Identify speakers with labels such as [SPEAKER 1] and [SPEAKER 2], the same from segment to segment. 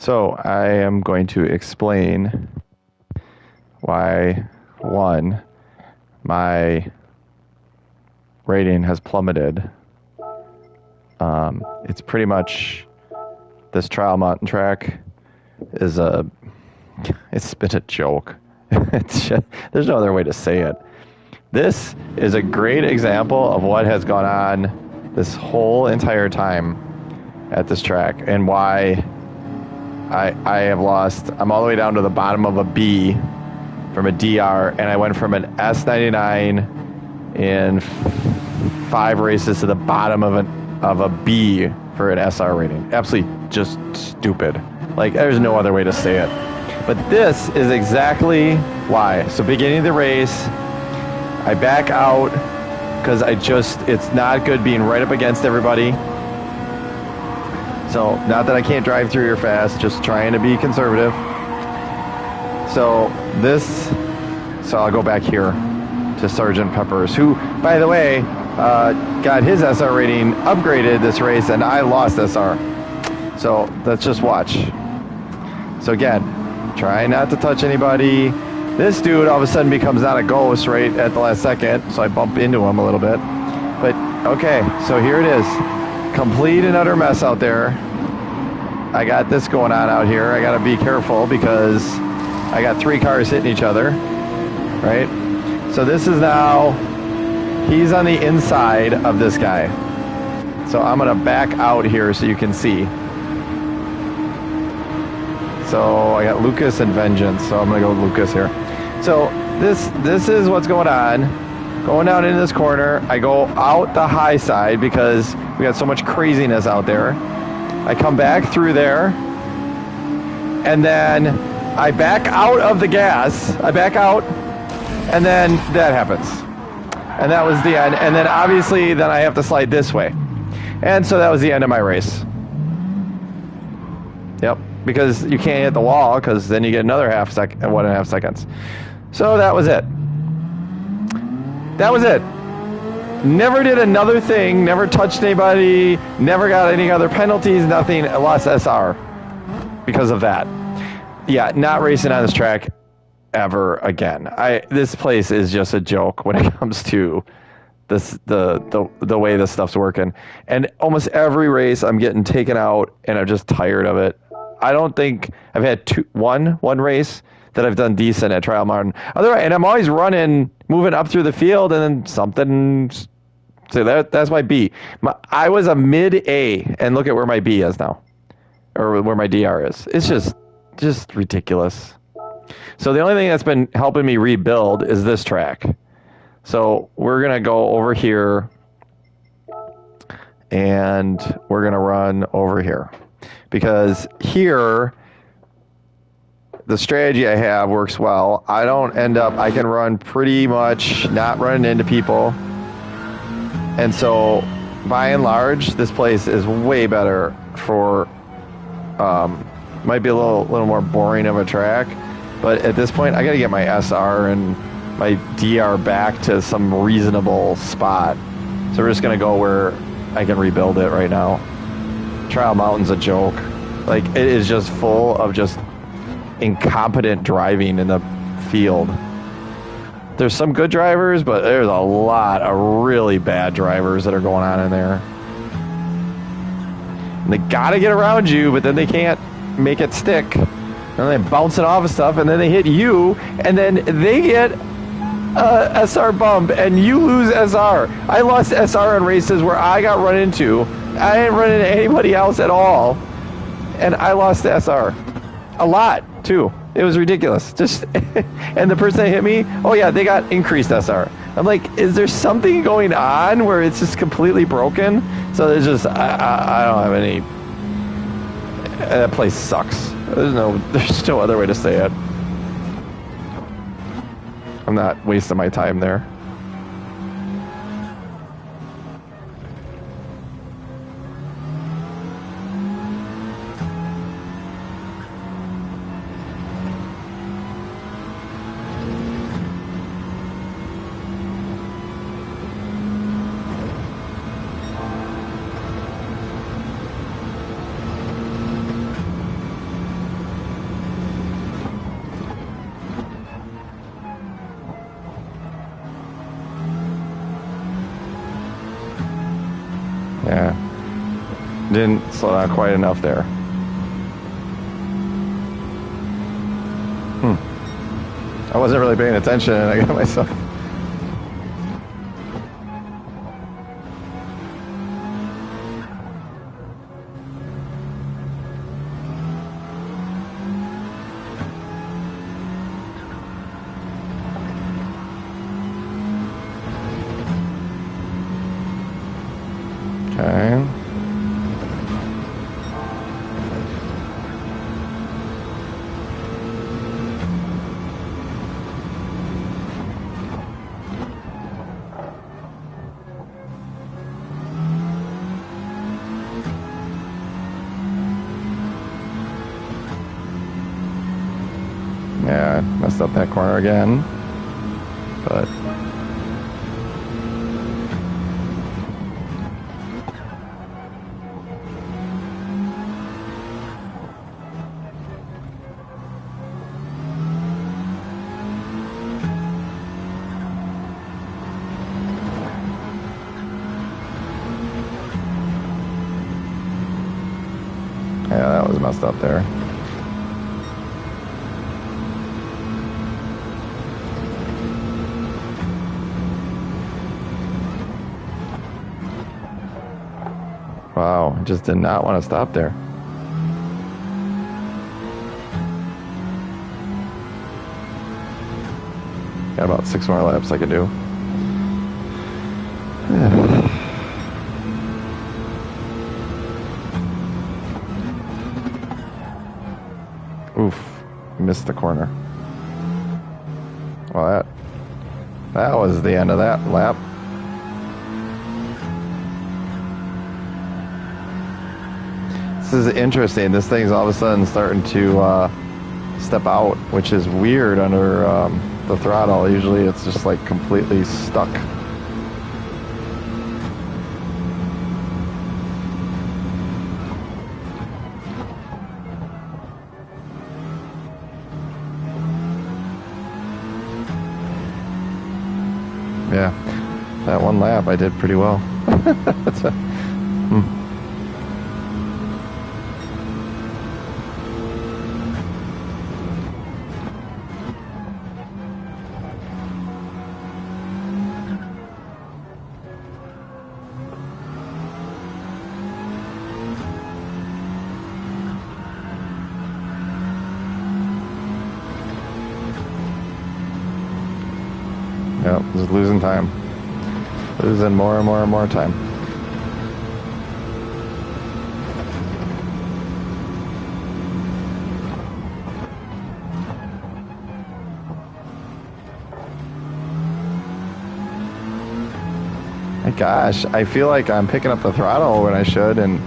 [SPEAKER 1] So I am going to explain why, one, my rating has plummeted. It's pretty much this trial mountain track is it's been a joke. There's no other way to say it. This is a great example of what has gone on this whole entire time at this track and why I have lost. I'm all the way down to the bottom of a B from a DR, and I went from an S99 in 5 races to the bottom of a B for an SR rating. Absolutely just stupid. Like, there's no other way to say it. But this is exactly why. So beginning of the race, I back out because it's not good being right up against everybody. So, not that I can't drive through here fast, just trying to be conservative. So I'll go back here to Sergeant Peppers, who, by the way, got his SR rating upgraded this race, and I lost SR. So, let's just watch. So again, try not to touch anybody. This dude all of a sudden becomes not a ghost right at the last second, so I bump into him a little bit. But, okay, so here it is. Complete and utter mess out there. I got this going on out here. I got to be careful because I got 3 cars hitting each other, right? So this is now, he's on the inside of this guy. So I'm going to back out here so you can see. So I got Lucas and Vengeance, so I'm going to go with Lucas here. So this is what's going on. Going down into this corner, I go out the high side because we got so much craziness out there. I come back through there, and then I back out of the gas. I back out, and then that happens. And that was the end. And then obviously, then I have to slide this way. And so that was the end of my race. Yep, because you can't hit the wall, because then you get another 1.5 seconds. So that was it. That was it. Never did another thing, never touched anybody, never got any other penalties, nothing. I lost SR because of that. Yeah, not racing on this track ever again. This place is just a joke when it comes to this the way this stuff's working. And almost every race I'm getting taken out and I'm just tired of it. I don't think I've had one race that I've done decent at Trial Mountain. Otherwise, and I'm always moving up through the field, and then something. So that's my B. I was a mid A, and look at where my B is now, or where my DR is. It's just ridiculous. So the only thing that's been helping me rebuild is this track. So we're gonna go over here, and we're gonna run over here, because here, the strategy I have works well. I can run pretty much not running into people. And so, by and large, this place is way better for, might be a little more boring of a track. But at this point, I got to get my SR and my DR back to some reasonable spot. So we're just going to go where I can rebuild it right now. Trial Mountain's a joke. Like, it is just full of just incompetent driving in the field. There's some good drivers, but there's a lot of really bad drivers that are going on in there. And they gotta get around you, but then they can't make it stick. And they're bouncing off of stuff, and then they hit you, and then they get a SR bump, and you lose SR. I lost SR in races where I got run into. I didn't run into anybody else at all, and I lost the SR. A lot, too. It was ridiculous. Just and the person that hit me, oh yeah, they got increased SR. I'm like, is there something going on where it's just completely broken? So there's just, I don't have any. That place sucks. There's no other way to say it. I'm not wasting my time there. Didn't slow down quite enough there. I wasn't really paying attention and I got myself... Okay. Yeah, I messed up that corner again, but... Yeah, that was messed up there. Wow, I just did not want to stop there. Got about 6 more laps I could do. Oof, missed the corner. Well, that was the end of that lap. This is interesting. This thing's all of a sudden starting to step out, which is weird under the throttle. Usually it's just like completely stuck. Yeah, that one lap I did pretty well. Yep, just losing time. Losing more and more and more time. My gosh, I feel like I'm picking up the throttle when I should, and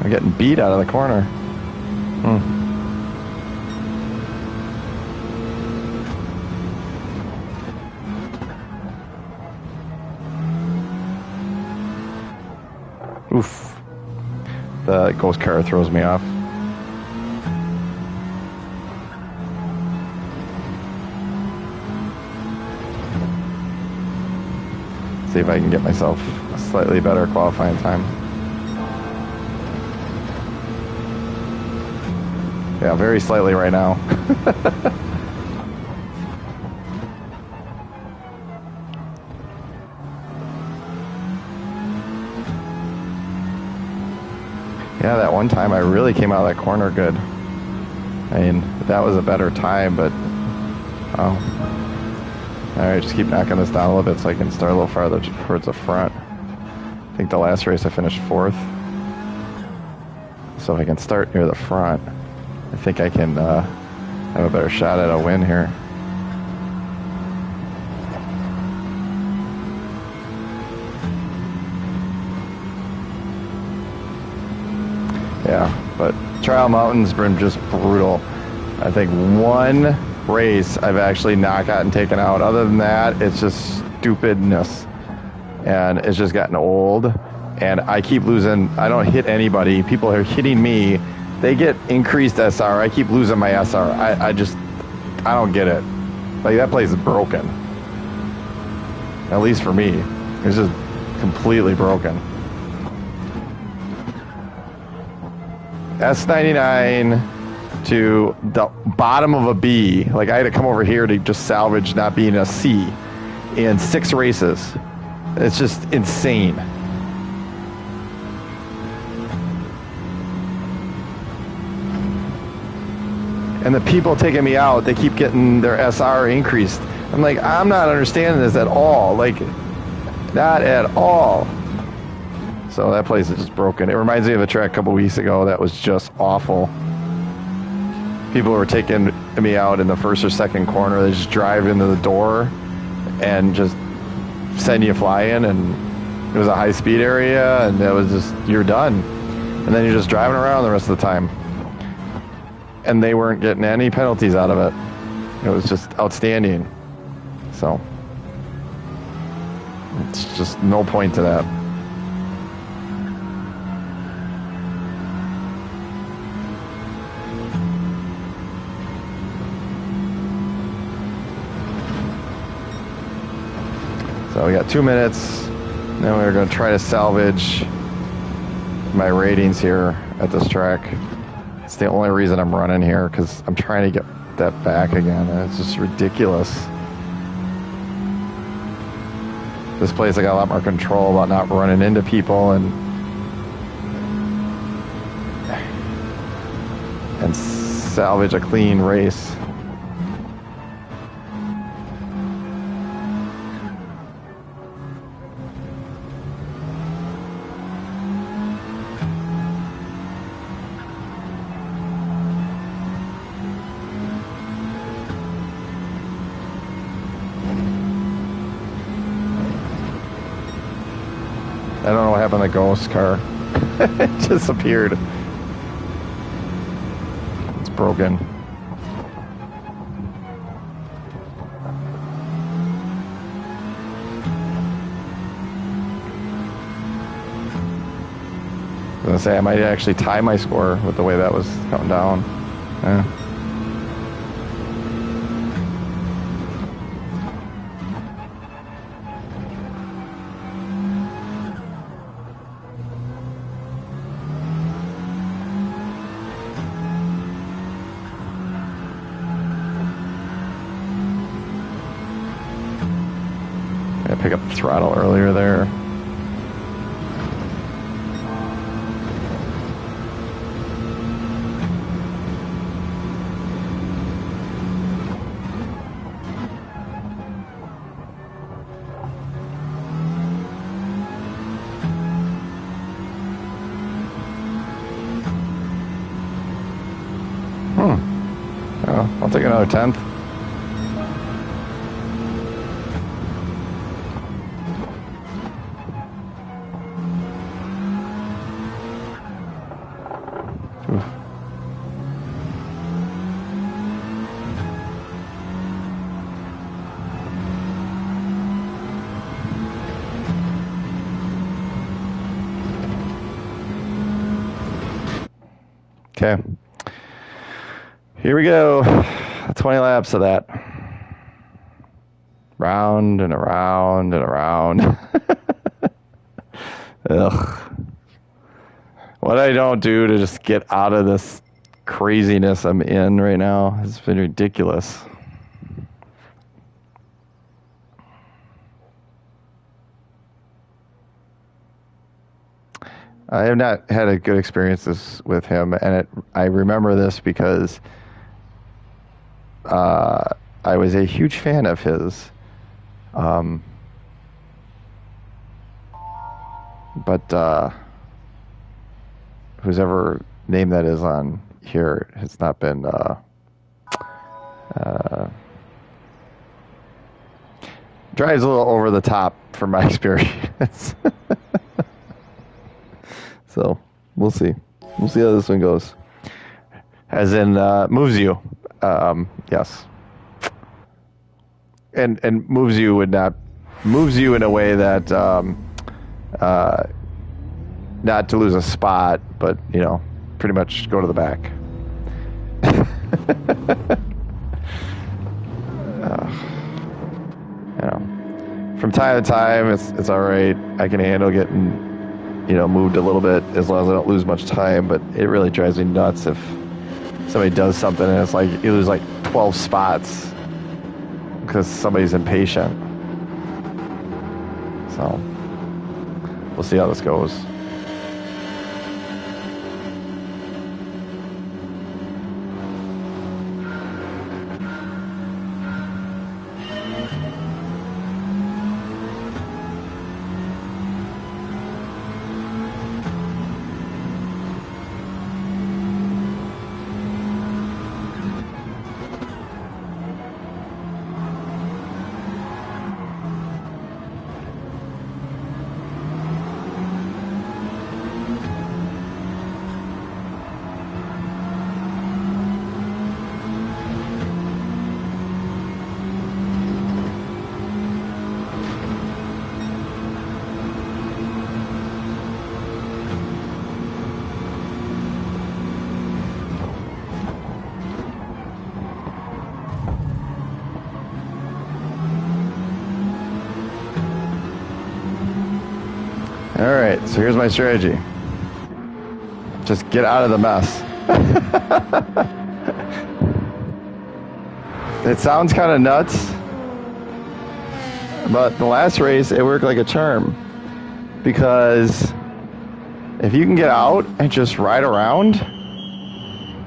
[SPEAKER 1] I'm getting beat out of the corner. Oof. The ghost car throws me off. See if I can get myself a slightly better qualifying time. Yeah, very slightly right now. Yeah, that one time I really came out of that corner good. I mean, that was a better time, but... Oh. Alright, just keep knocking this down a little bit so I can start a little farther towards the front. I think the last race I finished 4th. So if I can start near the front, I think I can have a better shot at a win here. Yeah, but Trial Mountain's been just brutal. I think one race I've actually not gotten taken out. Other than that, it's just stupidness. And it's just gotten old. And I keep losing. I don't hit anybody. People are hitting me. They get increased SR. I keep losing my SR. I don't get it. Like, that place is broken. At least for me. It's just completely broken. S99 to the bottom of a B. Like, I had to come over here to just salvage not being a C in 6 races. It's just insane. And the people taking me out, they keep getting their SR increased. I'm like, I'm not understanding this at all. Like, not at all. So that place is just broken. It reminds me of a track a couple weeks ago that was just awful. People were taking me out in the first or second corner. They just drive into the door and just send you flying. And it was a high-speed area, and it was just, you're done. And then you're just driving around the rest of the time. And they weren't getting any penalties out of it. It was just outstanding. So it's just no point to that. So we got 2 minutes. Then we're going to try to salvage my ratings here at this track. It's the only reason I'm running here, because I'm trying to get that back again. And it's just ridiculous. This place, I got a lot more control about not running into people and salvage a clean race. I don't know what happened to the ghost car. It disappeared. It's broken. I was gonna say I might actually tie my score with the way that was coming down. Yeah. Pick up the throttle earlier there. Oh, I'll take another 10th. Okay, here we go. 20 laps of that. Round and around and around. Ugh. What I don't do to just get out of this craziness I'm in right now has been ridiculous. I have not had a good experiences with him, and I remember this because I was a huge fan of his. But whose ever name that is on here has not been drives a little over the top from my experience. So we'll see. We'll see how this one goes. As in moves you. Yes. And moves you in a way that not to lose a spot, but pretty much go to the back. From time to time, it's all right. I can handle getting you know, moved a little bit as long as I don't lose much time. But it really drives me nuts if somebody does something and it's like you lose like 12 spots because somebody's impatient. So we'll see how this goes. Alright, so here's my strategy. Just get out of the mess. It sounds kind of nuts, but the last race, it worked like a charm. Because if you can get out and just ride around,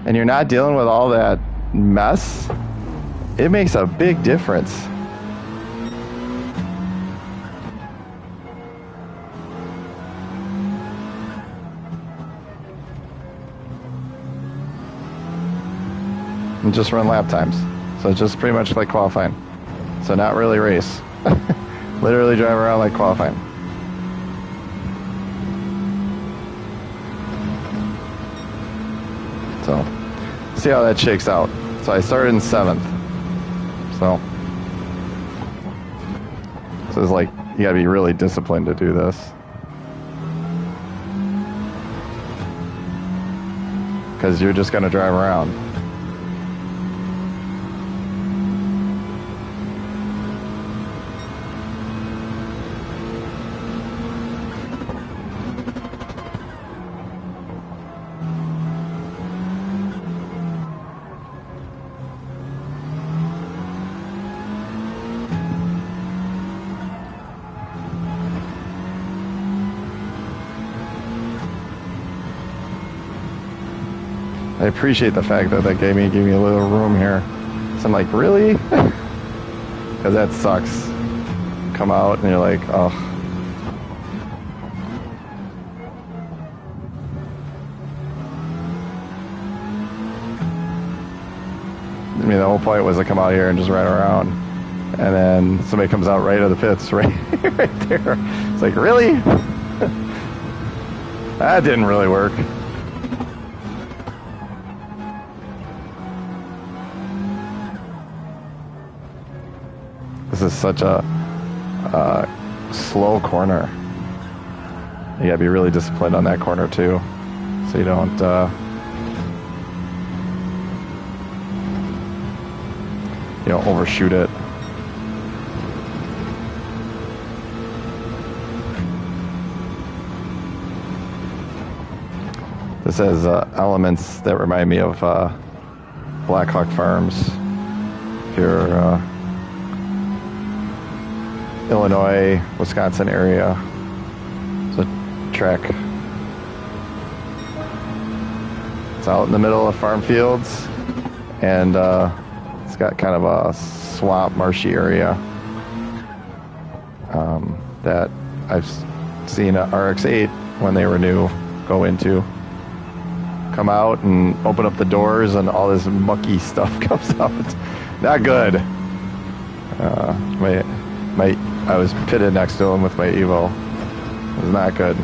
[SPEAKER 1] and you're not dealing with all that mess, it makes a big difference. And just run lap times. So it's just pretty much like qualifying. So not really race. Literally drive around like qualifying. So see how that shakes out. So I started in 7th. So it's like you gotta be really disciplined to do this. Because you're just gonna drive around. I appreciate the fact that gave me a little room here. So I'm like, really? Because that sucks. Come out and you're like, oh. I mean, the whole point was to come out here and just ride around. And then somebody comes out right of the pits, right there. It's like, really? That didn't really work. This is such a slow corner. You gotta be really disciplined on that corner too, so you don't overshoot it. This has elements that remind me of Black Hawk Farms. If you're Illinois, Wisconsin area. It's a track. It's out in the middle of farm fields, and it's got kind of a swamp, marshy area that I've seen a RX-8 when they were new go into. Come out and open up the doors, and all this mucky stuff comes out. Not good. I was pitted next to him with my Evo. It was not good.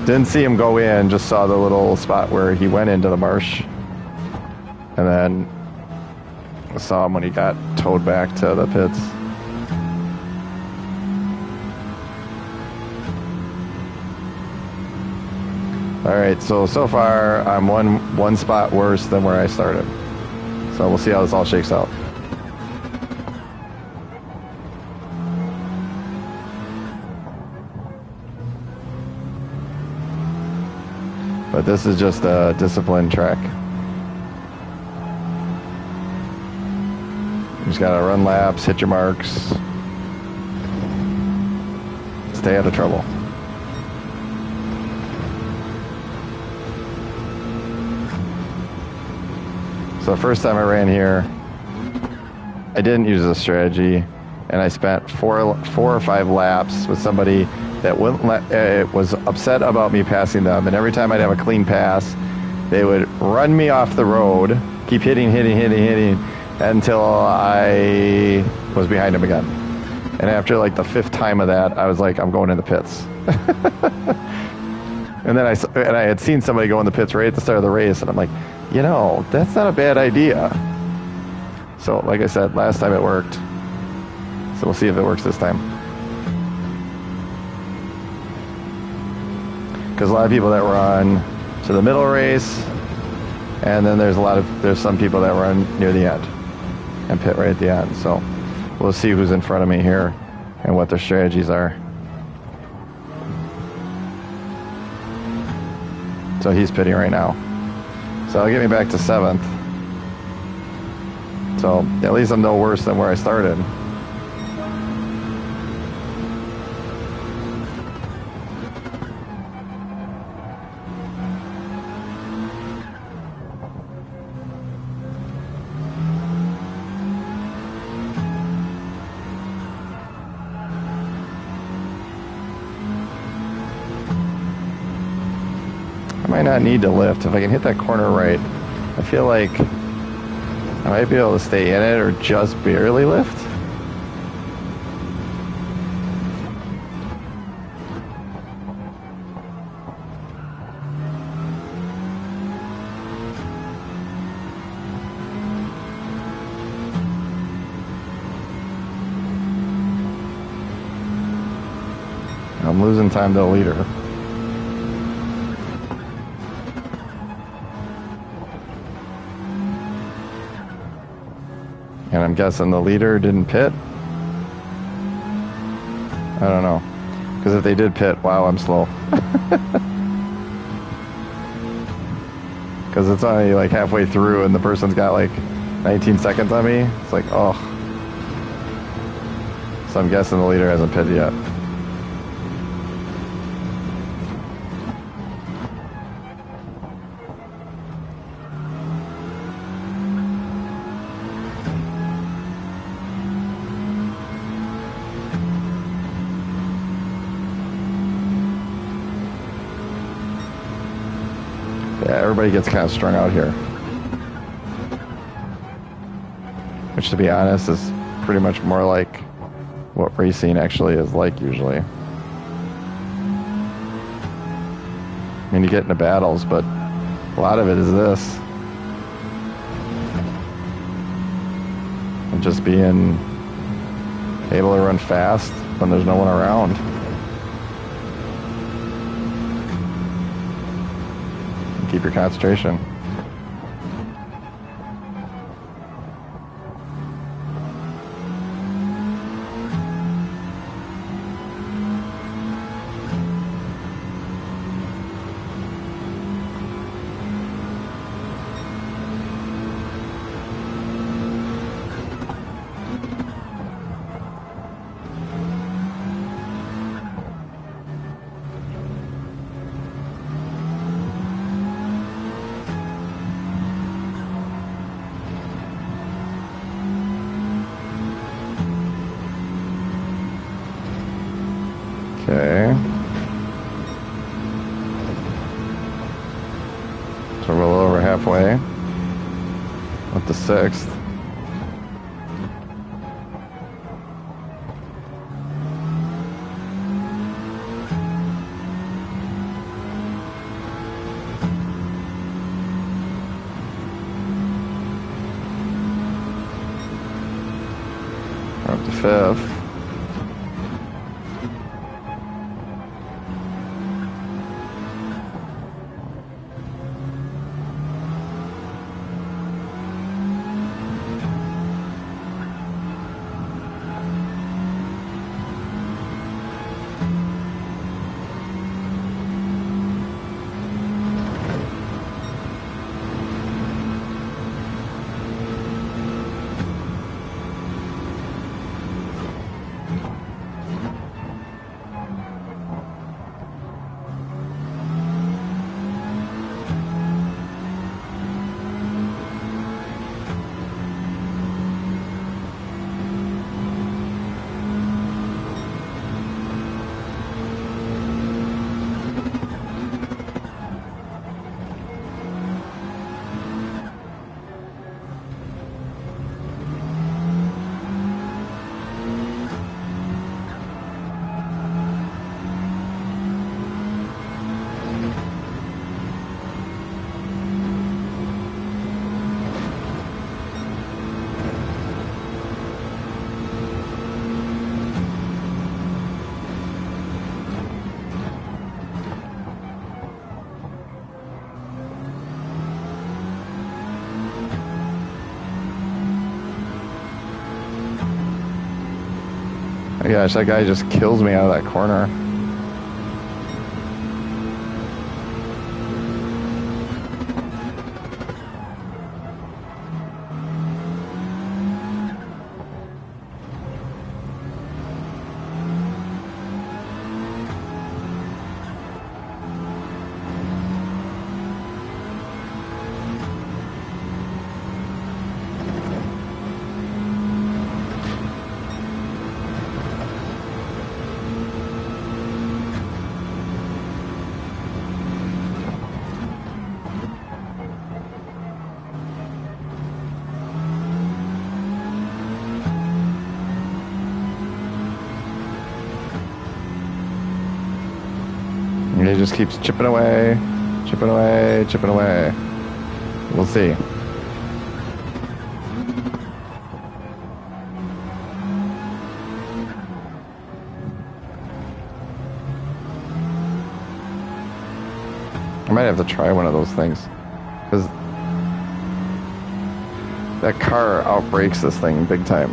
[SPEAKER 1] Didn't see him go in, just saw the little spot where he went into the marsh. And then I saw him when he got towed back to the pits. Alright, so far I'm one spot worse than where I started. So we'll see how this all shakes out. But this is just a disciplined track. You just gotta run laps, hit your marks, stay out of trouble. So the first time I ran here, I didn't use this strategy, and I spent four or five laps with somebody that wouldn't was upset about me passing them, and every time I'd have a clean pass, they would run me off the road, keep hitting until I was behind them again. And after like the fifth time of that, I was like, I'm going in the pits. And then I had seen somebody go in the pits right at the start of the race, and I'm like, you know, that's not a bad idea. So, like I said, last time it worked. So we'll see if it works this time. Because a lot of people that run to the middle race, and then there's some people that run near the end and pit right at the end. So we'll see who's in front of me here and what their strategies are. So he's pitting right now. So that'll get me back to 7th. So at least I'm no worse than where I started. I might not need to lift. If I can hit that corner right, I feel like I might be able to stay in it or just barely lift. I'm losing time to the leader. And I'm guessing the leader didn't pit. I don't know. Because if they did pit, wow, I'm slow. Because it's only like halfway through and the person's got like 19 seconds on me. It's like, oh. So I'm guessing the leader hasn't pitted yet. Yeah, everybody gets kind of strung out here. Which, to be honest, is pretty much more like what racing actually is like usually. I mean, you get into battles, but a lot of it is this. And just being able to run fast when there's no one around. Keep your concentration. Okay. So we're a little over halfway. Up to 6th. We're up to 5th. gosh, that guy just kills me out of that corner. He just keeps chipping away, chipping away, chipping away. We'll see. I might have to try one of those things, because that car outbrakes this thing big time,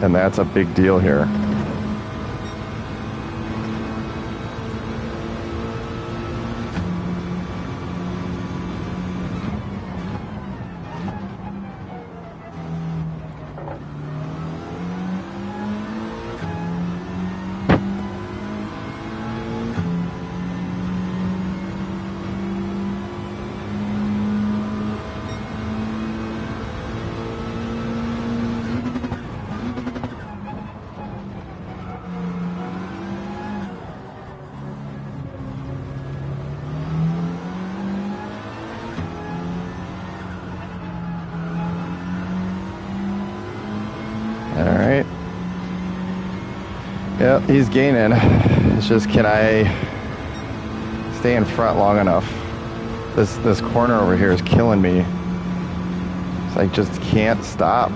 [SPEAKER 1] and that's a big deal here. Alright. Yep, he's gaining. It's just, can I stay in front long enough? This corner over here is killing me. It's like, just can't stop.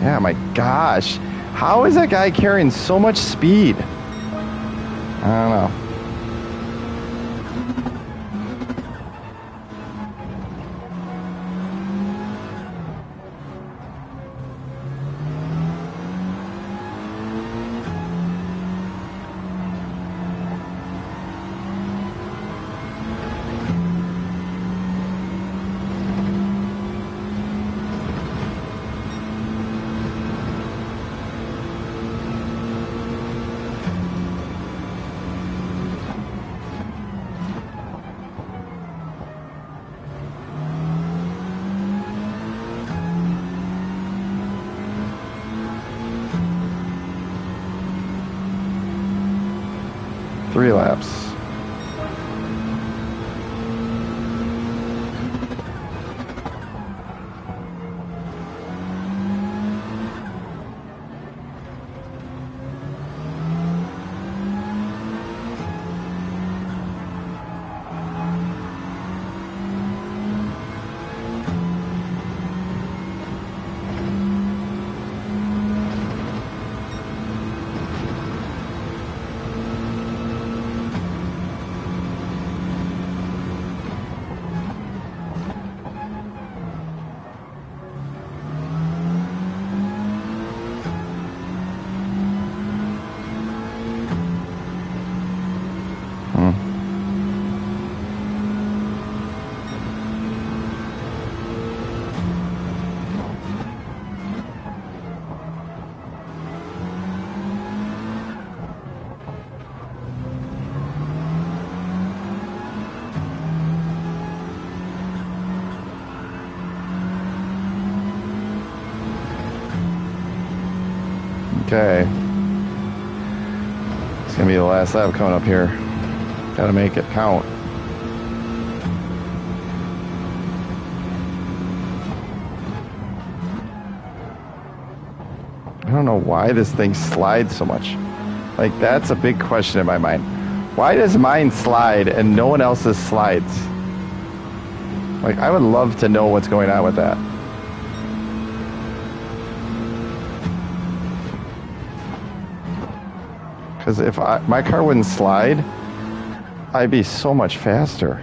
[SPEAKER 1] Yeah, my gosh. How is that guy carrying so much speed? I don't know. Three laps. Okay. It's gonna be the last lap coming up here. Gotta make it count. I don't know why this thing slides so much. Like, that's a big question in my mind. Why does mine slide and no one else's slides? Like, I would love to know what's going on with that. Because if my car wouldn't slide, I'd be so much faster.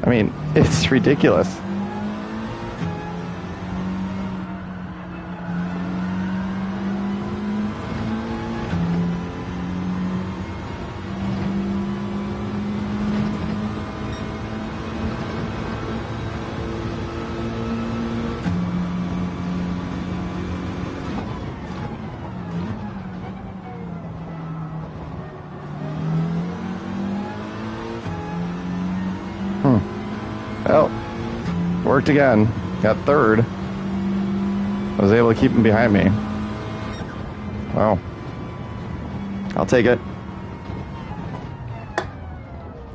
[SPEAKER 1] I mean, it's ridiculous. Well, worked again. Got third. I was able to keep him behind me. Wow. I'll take it.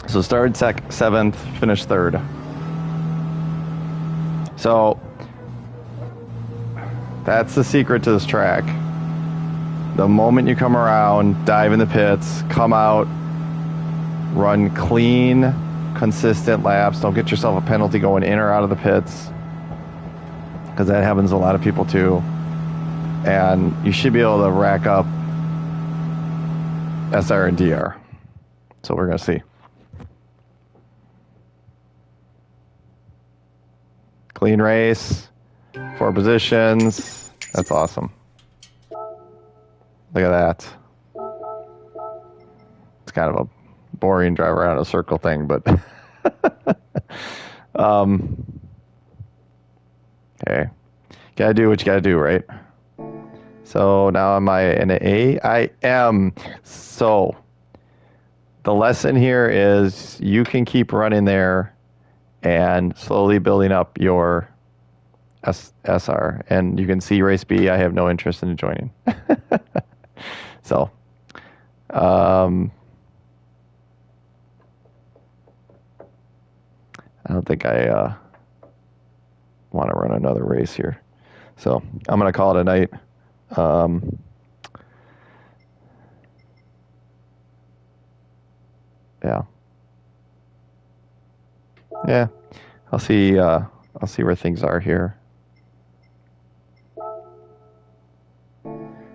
[SPEAKER 1] So started seventh, finished third. So that's the secret to this track. The moment you come around, dive in the pits, come out, run clean, consistent laps. Don't get yourself a penalty going in or out of the pits, because that happens to a lot of people too. And you should be able to rack up SR and DR. So we're going to see. Clean race, 4 positions. That's awesome. Look at that. It's kind of a boring drive around a circle thing, but okay, gotta do what you gotta do, right? So now am I in an A? I am. So the lesson here is you can keep running there and slowly building up your SR, and you can see race B. I have no interest in joining. So I don't think I want to run another race here. So I'm going to call it a night. Yeah. Yeah. I'll see where things are here.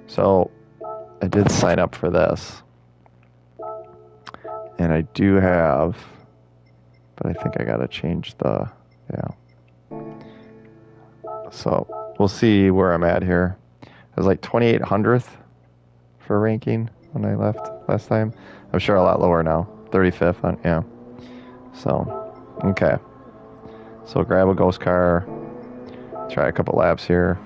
[SPEAKER 1] So I did sign up for this. And I do have, but I think I got to change the, yeah. So we'll see where I'm at here. I was like 2800th for ranking when I left last time. I'm sure a lot lower now. 35th, yeah. So, okay. So grab a ghost car. Try a couple laps here.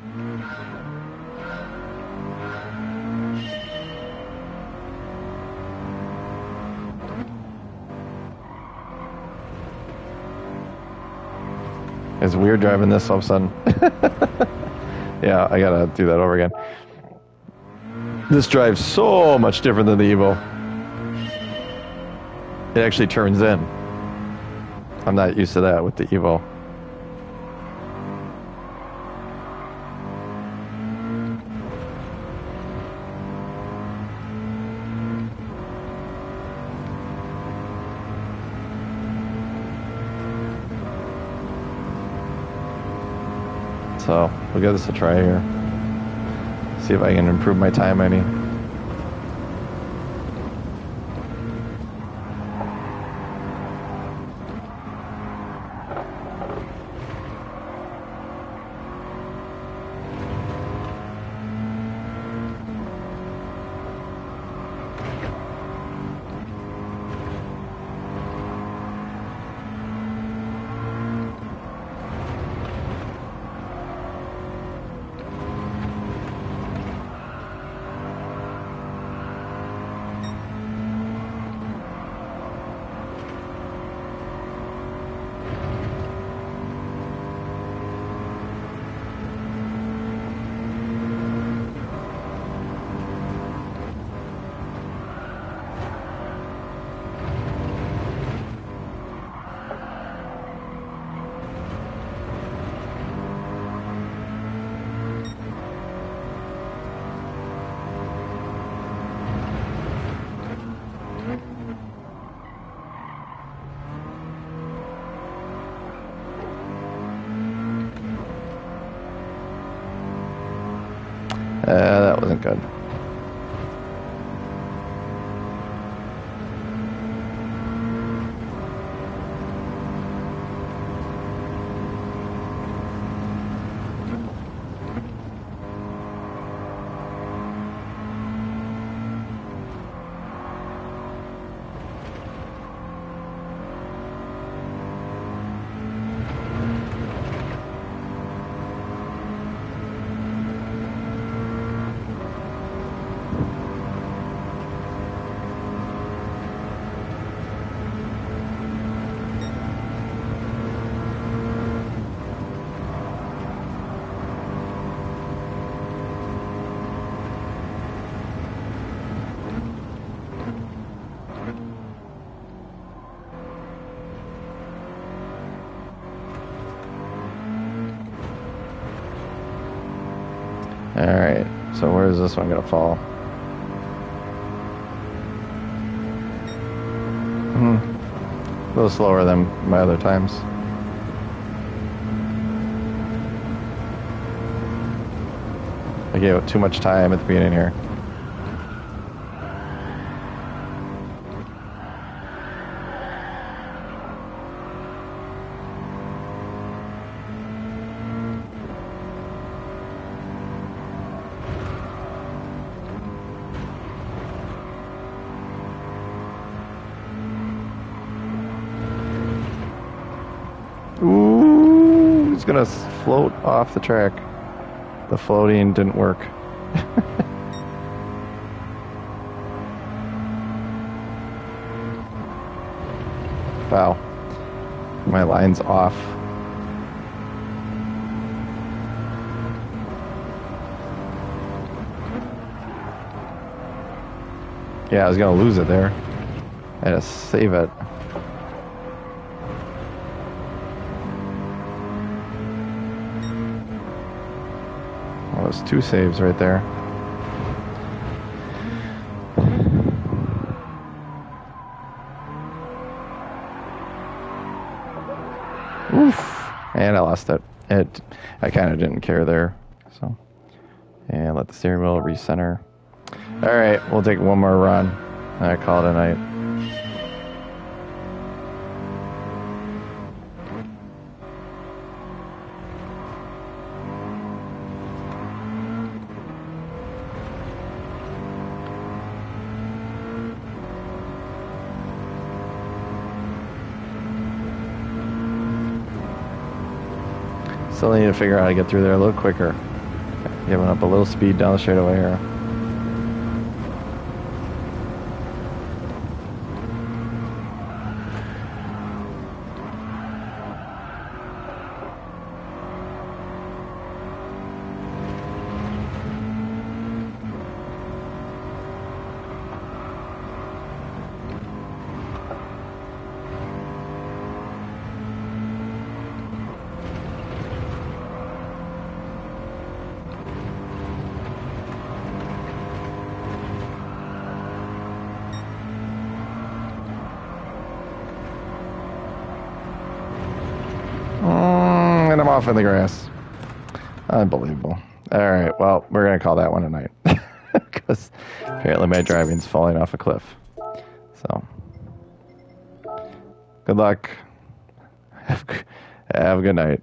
[SPEAKER 1] It's weird driving this all of a sudden. Yeah, I gotta do that over again. This drives so much different than the Evo. It actually turns in. I'm not used to that with the Evo. So we'll give this a try here. See if I can improve my time any. That wasn't good. So where is this one gonna fall? A little slower than my other times. I gave it too much time at the beginning here. Ooh, it's gonna float off the track. The floating didn't work. Wow. My line's off. Yeah, I was gonna lose it there. I had to save it. Well, there's 2 saves right there. Oof. And I lost it. I kind of didn't care there. So, and let the steering wheel recenter. All right, we'll take one more run. I call it a night. Still need to figure out how to get through there a little quicker. Giving up a little speed down the straightaway here. And I'm off in the grass. Unbelievable. All right, well, we're going to call that one a night. Because apparently my driving's falling off a cliff. So, good luck. Have a good night.